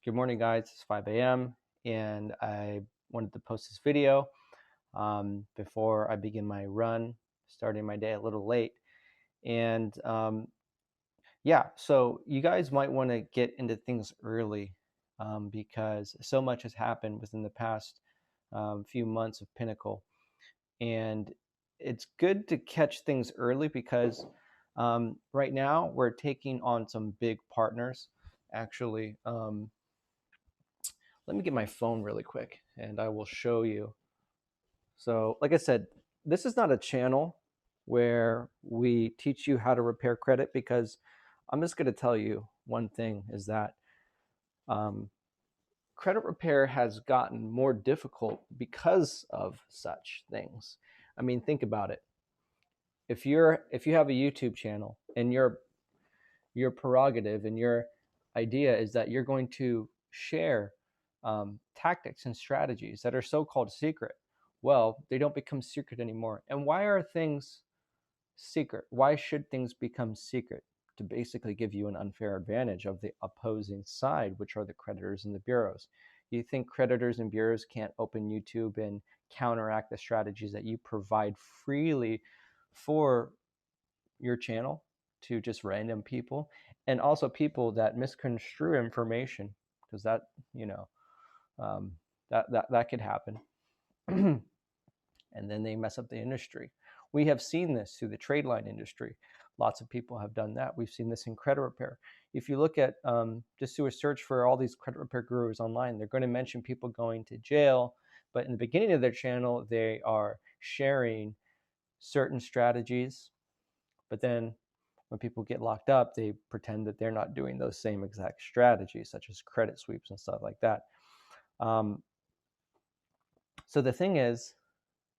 Good morning, guys. It's 5 a.m. and I wanted to post this video before I begin my run, starting my day a little late. And yeah, so you guys might want to get into things early because so much has happened within the past few months of Pinnacle. And it's good to catch things early because right now we're taking on some big partners. Actually, let me get my phone really quick and I will show you. So, like I said, this is not a channel where we teach you how to repair credit, because I'm just going to tell you one thing is that um, credit repair has gotten more difficult because of such things. I mean, think about it. If you have a YouTube channel and your prerogative and your idea is that you're going to share tactics and strategies that are so-called secret, well, they don't become secret anymore. And why are things secret? Why should things become secret? To basically give you an unfair advantage of the opposing side, which are the creditors and the bureaus. You think creditors and bureaus can't open YouTube and counteract the strategies that you provide freely for your channel to just random people, and also people that misconstrue information, because that, um, that could happen. And then they mess up the industry. We have seen this through the trade line industry. Lots of people have done that. We've seen this in credit repair. If you look at just do a search for all these credit repair gurus online, they're going to mention people going to jail, but in the beginning of their channel they are sharing certain strategies, but then when people get locked up, they pretend that they're not doing those same exact strategies, such as credit sweeps and stuff like that. So the thing is,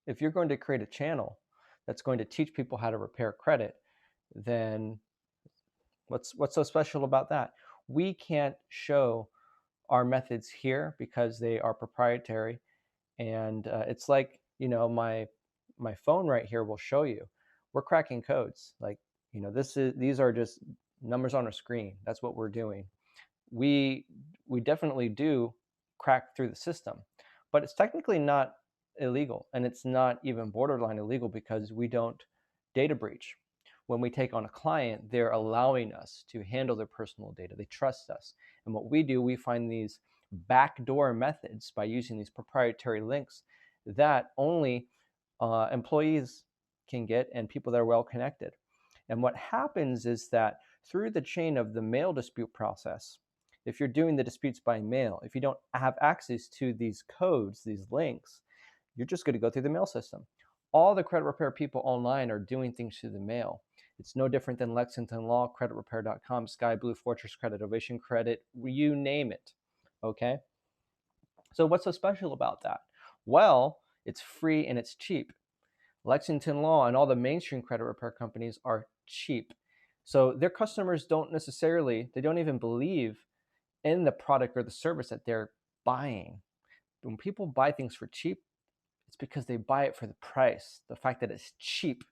if you're going to create a channel that's going to teach people how to repair credit, then what's so special about that? We can't show our methods here because they are proprietary. And it's like, my phone right here will show you. We're cracking codes. Like, these are just numbers on a screen. That's what we're doing. We definitely do crack through the system, but it's technically not illegal, and it's not even borderline illegal because we don't data breach. When we take on a client, they're allowing us to handle their personal data. They trust us. And what we do, we find these backdoor methods by using these proprietary links that only employees can get and people that are well connected. And what happens is that through the chain of the mail dispute process, if you're doing the disputes by mail, if you don't have access to these codes, these links, you're just going to go through the mail system. All the credit repair people online are doing things through the mail. It's no different than Lexington Law, creditrepair.com, Sky Blue, Fortress Credit, Ovation Credit, you name it. Okay? So what's so special about that? Well, it's free and it's cheap. Lexington Law and all the mainstream credit repair companies are cheap. So their customers don't even believe in the product or the service that they're buying. When people buy things for cheap, it's because they buy it for the price, the fact that it's cheap.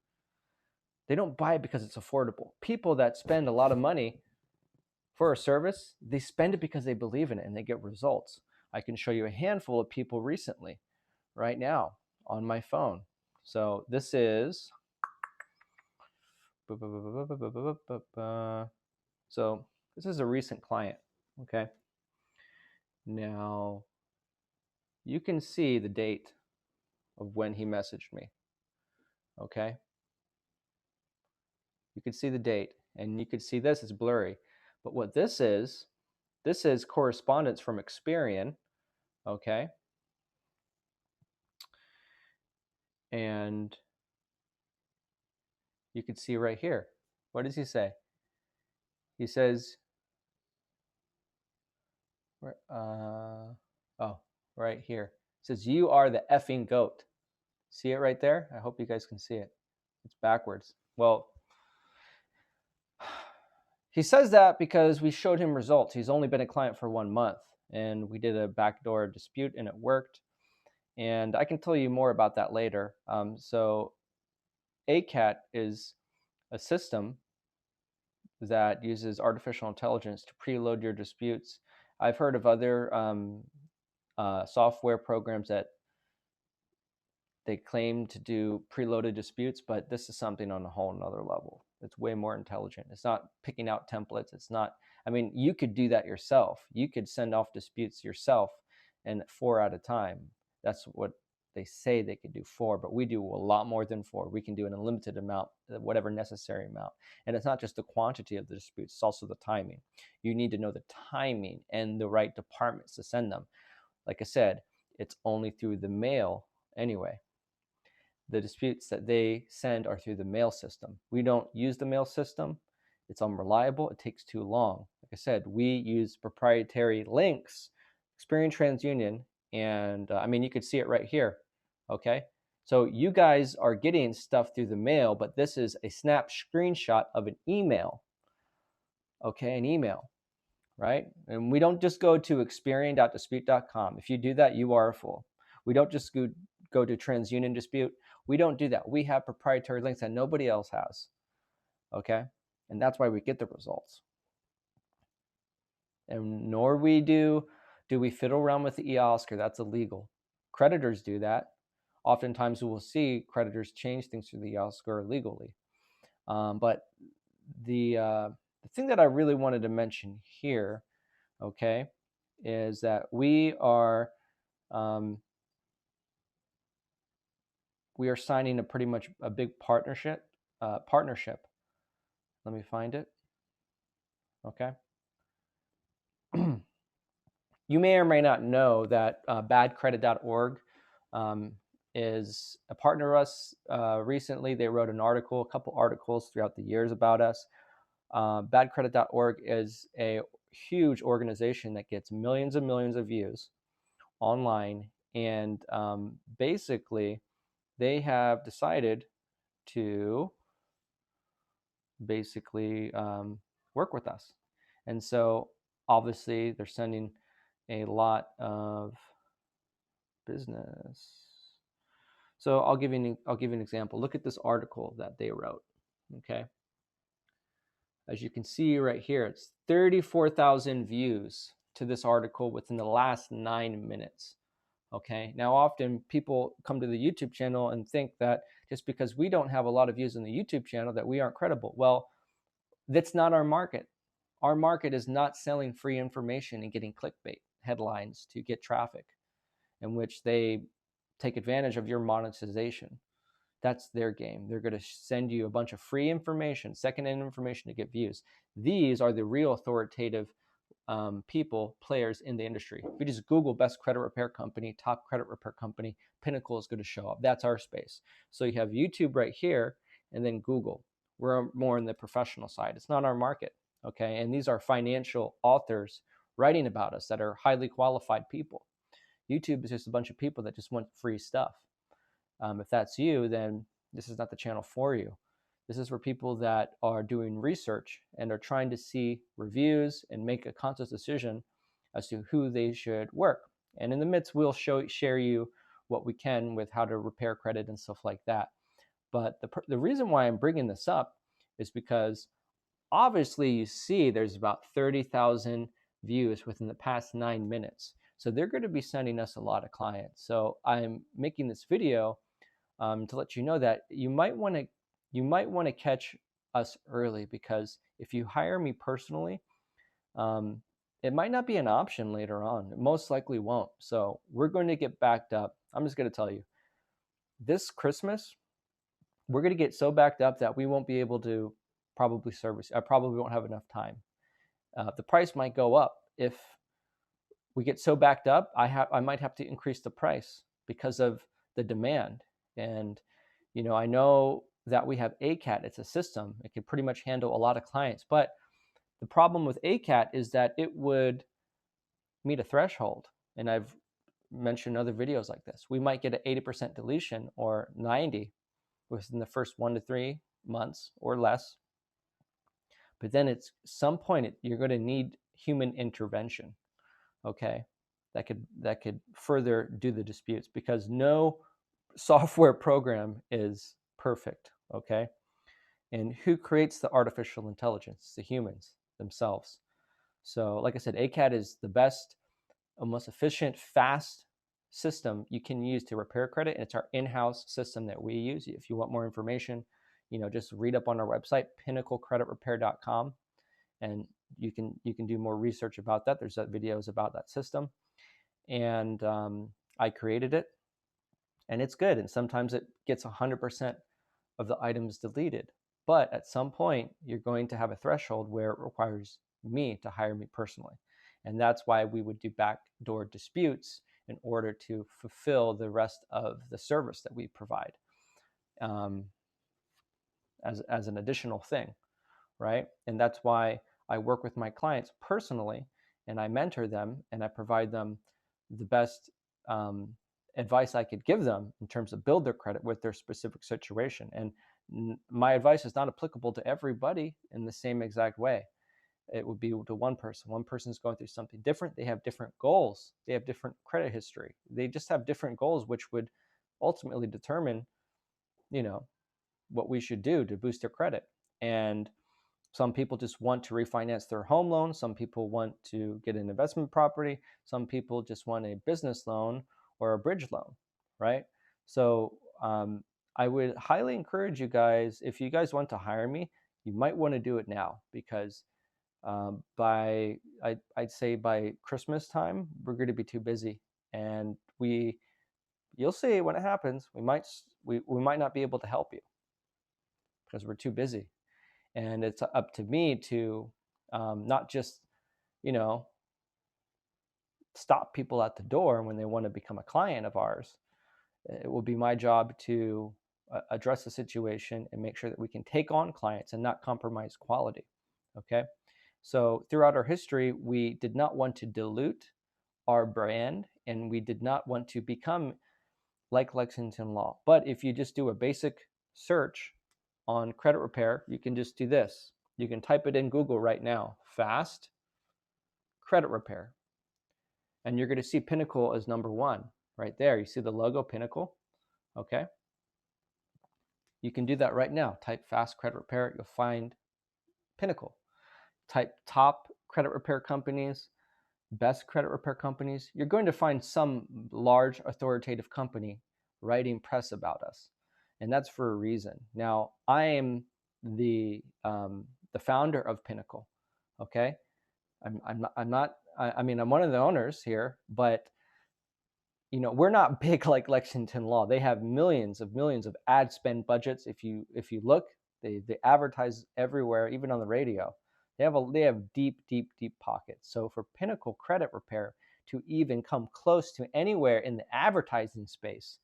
They don't buy it because it's affordable. People that spend a lot of money for a service, they spend it because they believe in it and they get results. I can show you a handful of people recently, right now, on my phone. So this is, so this is a recent client, okay? Now, you can see the date of when he messaged me, okay? You can see the date, and you can see this is blurry. But what this is correspondence from Experian, okay? And you can see right here. What does he say? He says, right here. It says, "You are the effing goat." See it right there? I hope you guys can see it. It's backwards. Well, he says that because we showed him results. He's only been a client for 1 month, and we did a backdoor dispute, and it worked. And I can tell you more about that later. So ACAT is a system that uses artificial intelligence to preload your disputes I've heard of other software programs that they claim to do preloaded disputes, but this is something on a whole nother level. It's way more intelligent. It's not picking out templates. It's not, I mean, you could do that yourself. You could send off disputes yourself and 4 at a time. That's what they say they could do 4, but we do a lot more than 4. We can do an unlimited amount, whatever necessary amount. And it's not just the quantity of the disputes, it's also the timing. You need to know the timing and the right departments to send them. Like I said, it's only through the mail anyway. The disputes that they send are through the mail system. We don't use the mail system. It's unreliable. It takes too long. Like I said, we use proprietary links, Experian TransUnion, and I mean, you could see it right here. Okay. So you guys are getting stuff through the mail, but this is a snap screenshot of an email. Okay. An email, right? And we don't just go to experian.dispute.com. If you do that, you are a fool. We don't just go to TransUnion Dispute. We don't do that. We have proprietary links that nobody else has. Okay? And that's why we get the results. And nor do we fiddle around with the e-Oscar. That's illegal. Creditors do that. Oftentimes we will see creditors change things through the e-Oscar illegally. But the thing that I really wanted to mention here, okay, is that we are signing a pretty much a big partnership. Let me find it. Okay. You may or may not know that badcredit.org is a partner of us. Recently, they wrote an article, a couple articles throughout the years about us. Badcredit.org is a huge organization that gets millions and millions of views online. And basically, they have decided to basically work with us. And so obviously they're sending a lot of business. So I'll give you an example. Look at this article that they wrote. Okay. As you can see right here, it's 34,000 views to this article within the last 9 minutes. Okay. Now, often people come to the YouTube channel and think that just because we don't have a lot of views on the YouTube channel that we aren't credible. Well, that's not our market. Our market is not selling free information and getting clickbait headlines to get traffic, in which they take advantage of your monetization. That's their game. They're going to send you a bunch of free information, second-hand information to get views. These are the real authoritative players in the industry. If you just Google best credit repair company, top credit repair company, Pinnacle is going to show up. That's our space. So you have YouTube right here, and then Google. We're more in the professional side. It's not our market, okay? And these are financial authors writing about us that are highly qualified people. YouTube is just a bunch of people that just want free stuff. If that's you, then this is not the channel for you. This is for people that are doing research and are trying to see reviews and make a conscious decision as to who they should work. And in the midst, we'll share you what we can with how to repair credit and stuff like that. But the reason why I'm bringing this up is because obviously you see there's about 30,000 views within the past 9 minutes. So they're going to be sending us a lot of clients. So I'm making this video to let you know that you might want to catch us early, because if you hire me personally, it might not be an option later on. It most likely won't. So we're going to get backed up. I'm just going to tell you, this Christmas, we're going to get so backed up that we won't be able to probably service. I probably won't have enough time. The price might go up. If we get so backed up, I might have to increase the price because of the demand. And, you know, I know that we have ACAT. It's a system. It can pretty much handle a lot of clients. But the problem with ACAT is that it would meet a threshold. And I've mentioned other videos like this. We might get an 80% deletion or 90 within the first 1 to 3 months or less. But then at some point, you're going to need human intervention, okay, that could further do the disputes, because no software program is perfect, okay? And who creates the artificial intelligence? The humans themselves. So like I said, ACAT is the best, most efficient, fast system you can use to repair credit. And it's our in-house system that we use. If you want more information, just read up on our website, pinnaclecreditrepair.com, and you can do more research about that. There's videos about that system. And I created it, and it's good. And sometimes it gets 100% of the items deleted. But at some point, you're going to have a threshold where it requires me to hire me personally. And that's why we would do backdoor disputes in order to fulfill the rest of the service that we provide as an additional thing, right? And that's why I work with my clients personally, and I mentor them, and I provide them the best advice I could give them in terms of build their credit with their specific situation. And my advice is not applicable to everybody in the same exact way. It would be to one person. One person is going through something different. They have different goals. They have different credit history. They just have different goals, which would ultimately determine, what we should do to boost their credit. And some people just want to refinance their home loan. Some people want to get an investment property. Some people just want a business loan or a bridge loan, right? So I would highly encourage you guys, if you guys want to hire me, you might want to do it now, because I'd say by Christmas time, we're going to be too busy, and you'll see when it happens, we might not be able to help you because we're too busy. And it's up to me to not just, stop people at the door when they want to become a client of ours. It will be my job to address the situation and make sure that we can take on clients and not compromise quality. Okay. So throughout our history, we did not want to dilute our brand, and we did not want to become like Lexington Law. But if you just do a basic search on credit repair, you can just do this. You can type it in Google right now, fast credit repair. And you're going to see Pinnacle as number one right there. You see the logo Pinnacle? Okay. You can do that right now. Type fast credit repair. You'll find Pinnacle. Type top credit repair companies, best credit repair companies. You're going to find some large authoritative company writing press about us. And that's for a reason. Now, I am the founder of Pinnacle. Okay. I'm one of the owners here, but we're not big like Lexington Law. They have millions of ad spend budgets. If you look, they advertise everywhere, even on the radio. They have deep pockets. So for Pinnacle Credit Repair to even come close to anywhere in the advertising space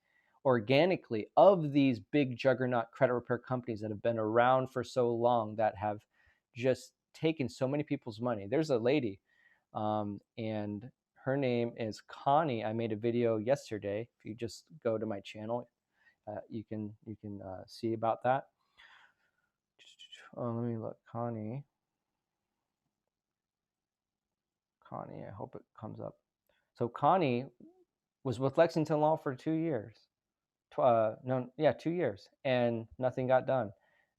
organically of these big juggernaut credit repair companies that have been around for so long, that have just taken so many people's money. There's a lady, and her name is Connie. I made a video yesterday. If you just go to my channel, you can see about that. Let me look. Connie, I hope it comes up. So Connie was with Lexington Law for 2 years. 2 years, and nothing got done.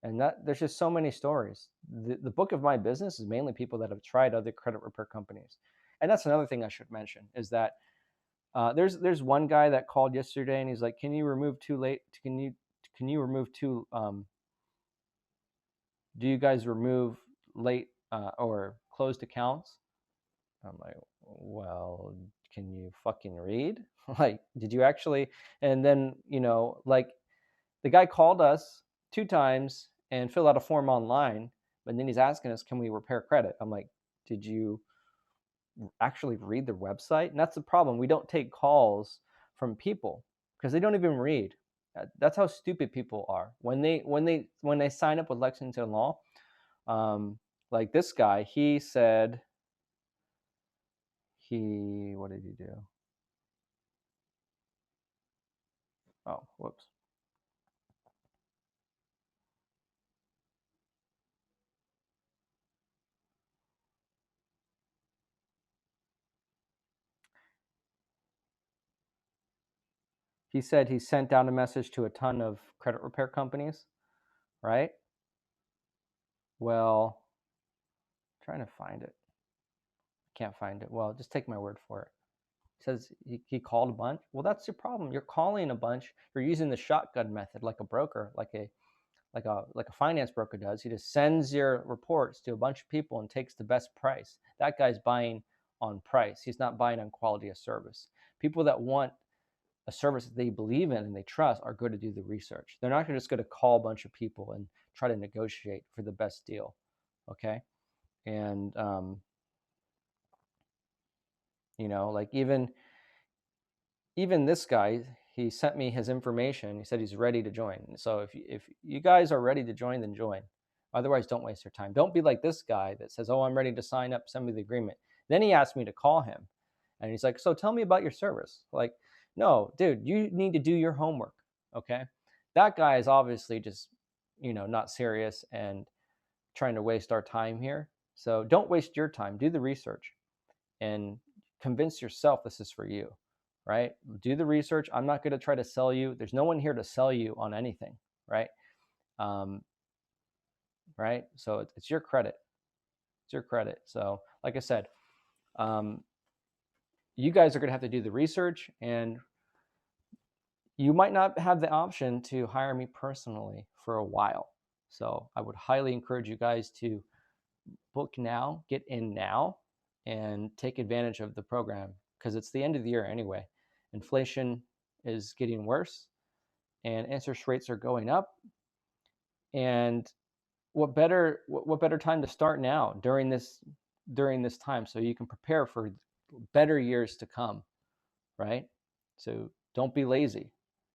And there's just so many stories. The book of my business is mainly people that have tried other credit repair companies. And that's another thing I should mention, is that there's one guy that called yesterday, and he's like, "Can you remove too late? Can you remove too? Do you guys remove late or closed accounts?" I'm like, "Well, can you fucking read? Like, did you actually?" And then like, the guy called us 2 times and filled out a form online, but then he's asking us, "Can we repair credit?" I'm like, "Did you actually read their website?" And that's the problem. We don't take calls from people because they don't even read. That's how stupid people are when they sign up with Lexington Law. Like this guy, he said, what did he do? Oh, whoops. He said he sent out a message to a ton of credit repair companies, right? Well, I'm trying to find it. Can't find it. Well, just take my word for it. He says he called a bunch. Well, that's your problem. You're calling a bunch. You're using the shotgun method, like a broker, like a finance broker does. He just sends your reports to a bunch of people and takes the best price. That guy's buying on price. He's not buying on quality of service. People that want a service that they believe in and they trust are going to do the research. They're not just going to call a bunch of people and try to negotiate for the best deal. Okay. And, like even this guy, he sent me his information. He said he's ready to join. So if you guys are ready to join, then join. Otherwise, don't waste your time. Don't be like this guy that says, oh, I'm ready to sign up, send me the agreement. Then he asked me to call him. And he's like, so tell me about your service. Like, no, dude, you need to do your homework. Okay. That guy is obviously just, not serious and trying to waste our time here. So don't waste your time. Do the research and convince yourself this is for you, right? Do the research. I'm not going to try to sell you. There's no one here to sell you on anything, right? Right? So it's your credit. It's your credit. So like I said, you guys are going to have to do the research, and you might not have the option to hire me personally for a while. So I would highly encourage you guys to book now, get in now, and take advantage of the program, because it's the end of the year anyway. Inflation is getting worse and interest rates are going up. And what better time to start now during this time, so you can prepare for better years to come, right? So don't be lazy.